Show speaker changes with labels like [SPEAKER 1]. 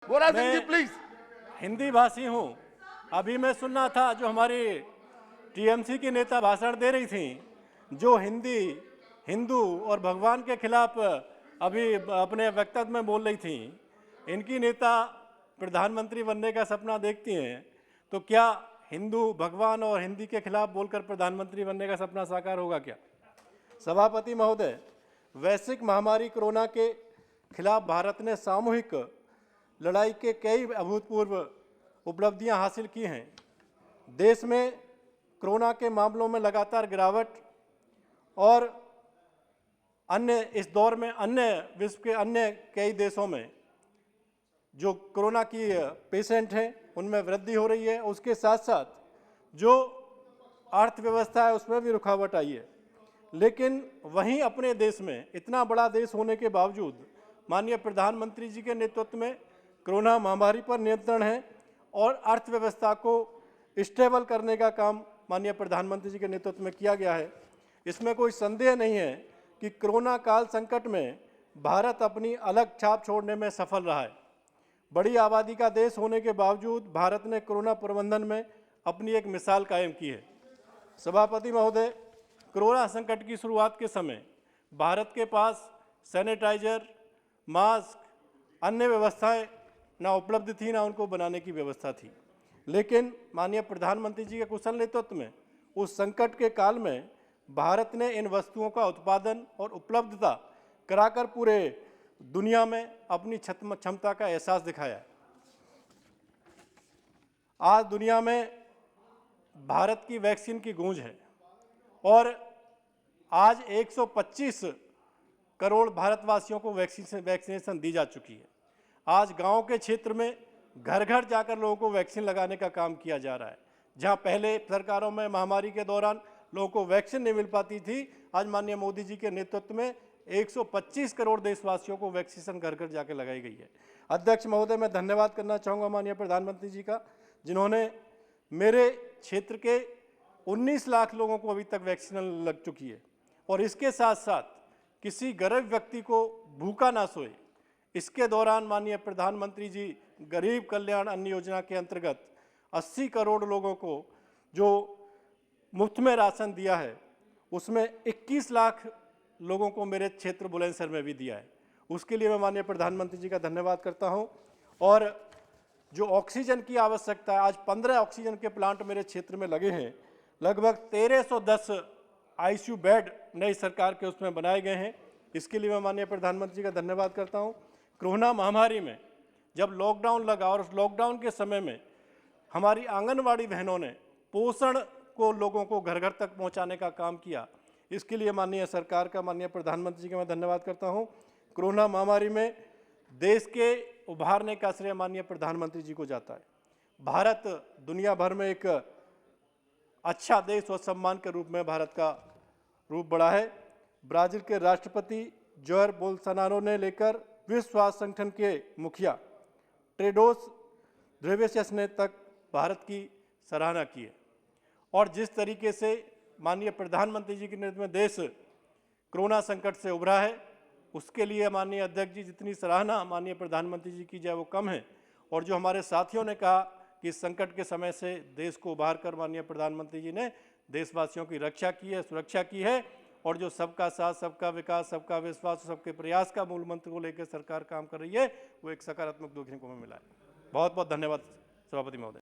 [SPEAKER 1] वोरा सिंह जी
[SPEAKER 2] मैं
[SPEAKER 1] प्लीज।
[SPEAKER 2] हिंदी भाषी हूँ। अभी मैं सुनना था जो हमारी टीएमसी की नेता भाषण दे रही थी, जो हिंदी, हिंदू और भगवान के खिलाफ अभी अपने वक्तव्य में बोल रही थी। इनकी नेता प्रधानमंत्री बनने का सपना देखती हैं, तो क्या हिंदू, भगवान और हिंदी के खिलाफ बोलकर प्रधानमंत्री बनने का सपना साकार होगा क्या? सभापति महोदय, वैश्विक महामारी कोरोना के खिलाफ भारत ने सामूहिक लड़ाई के कई अभूतपूर्व उपलब्धियां हासिल की हैं। देश में कोरोना के मामलों में लगातार गिरावट और अन्य इस दौर में अन्य विश्व के अन्य कई देशों में जो कोरोना की पेशेंट हैं उनमें वृद्धि हो रही है। उसके साथ साथ जो अर्थव्यवस्था है उसमें भी रुकावट आई है। लेकिन वहीं अपने देश में, इतना बड़ा देश होने के बावजूद, माननीय प्रधानमंत्री जी के नेतृत्व में कोरोना महामारी पर नियंत्रण है और अर्थव्यवस्था को स्टेबल करने का काम माननीय प्रधानमंत्री जी के नेतृत्व में किया गया है। इसमें कोई संदेह नहीं है कि कोरोना काल संकट में भारत अपनी अलग छाप छोड़ने में सफल रहा है। बड़ी आबादी का देश होने के बावजूद भारत ने कोरोना प्रबंधन में अपनी एक मिसाल कायम की है। सभापति महोदय, कोरोना संकट की शुरुआत के समय भारत के पास सैनिटाइजर, मास्क, अन्य व्यवस्थाएं ना उपलब्ध थी, ना उनको बनाने की व्यवस्था थी। लेकिन माननीय प्रधानमंत्री जी के कुशल नेतृत्व में उस संकट के काल में भारत ने इन वस्तुओं का उत्पादन और उपलब्धता कराकर पूरे दुनिया में अपनी क्षमता का एहसास दिखाया। आज दुनिया में भारत की वैक्सीन की गूंज है और आज 125 करोड़ भारतवासियों को वैक्सीनेशन दी जा चुकी है। आज गांव के क्षेत्र में घर घर जाकर लोगों को वैक्सीन लगाने का काम किया जा रहा है। जहां पहले सरकारों में महामारी के दौरान लोगों को वैक्सीन नहीं मिल पाती थी, आज माननीय मोदी जी के नेतृत्व में 125 करोड़ देशवासियों को वैक्सीनेशन घर घर जाकर लगाई गई है। अध्यक्ष महोदय, मैं धन्यवाद करना चाहूँगा माननीय प्रधानमंत्री जी का, जिन्होंने मेरे क्षेत्र के 19 लाख लोगों को अभी तक वैक्सीन लग चुकी है। और इसके साथ साथ किसी गरीब व्यक्ति को भूखा ना सोए, इसके दौरान माननीय प्रधानमंत्री जी गरीब कल्याण अन्न योजना के अंतर्गत 80 करोड़ लोगों को जो मुफ्त में राशन दिया है, उसमें 21 लाख लोगों को मेरे क्षेत्र बुलंदशहर में भी दिया है। उसके लिए मैं माननीय प्रधानमंत्री जी का धन्यवाद करता हूं। और जो ऑक्सीजन की आवश्यकता है, आज 15 ऑक्सीजन के प्लांट मेरे क्षेत्र में लगे हैं। लगभग 1310 आईसीयू बेड नई सरकार के उसमें बनाए गए हैं। इसके लिए मैं माननीय प्रधानमंत्री जी का धन्यवाद करता हूं। कोरोना महामारी में जब लॉकडाउन लगा और उस लॉकडाउन के समय में हमारी आंगनवाड़ी बहनों ने पोषण को लोगों को घर घर तक पहुंचाने का काम किया। इसके लिए माननीय सरकार का, माननीय प्रधानमंत्री जी का मैं धन्यवाद करता हूं। कोरोना महामारी में देश के उभारने का श्रेय माननीय प्रधानमंत्री जी को जाता है। भारत दुनिया भर में एक अच्छा देश और सम्मान के रूप में भारत का रूप बढ़ा है। ब्राजील के राष्ट्रपति जोयर बोल्सोनारो ने लेकर विश्व स्वास्थ्य संगठन के मुखिया टेड्रोस घेब्रेयेसस ने तक भारत की सराहना की है। और जिस तरीके से माननीय प्रधानमंत्री जी के नेतृत्व में देश कोरोना संकट से उभरा है, उसके लिए माननीय अध्यक्ष जी, जितनी सराहना माननीय प्रधानमंत्री जी की जाए वो कम है। और जो हमारे साथियों ने कहा कि इस संकट के समय से देश को उभार कर माननीय प्रधानमंत्री जी ने देशवासियों की रक्षा की है, सुरक्षा की है। और जो सबका साथ, सबका विकास, सबका विश्वास, सबके प्रयास का मूल मंत्र को लेकर सरकार काम कर रही है, वो एक सकारात्मक देखने को हमें मिला है। बहुत बहुत धन्यवाद सभापति महोदय।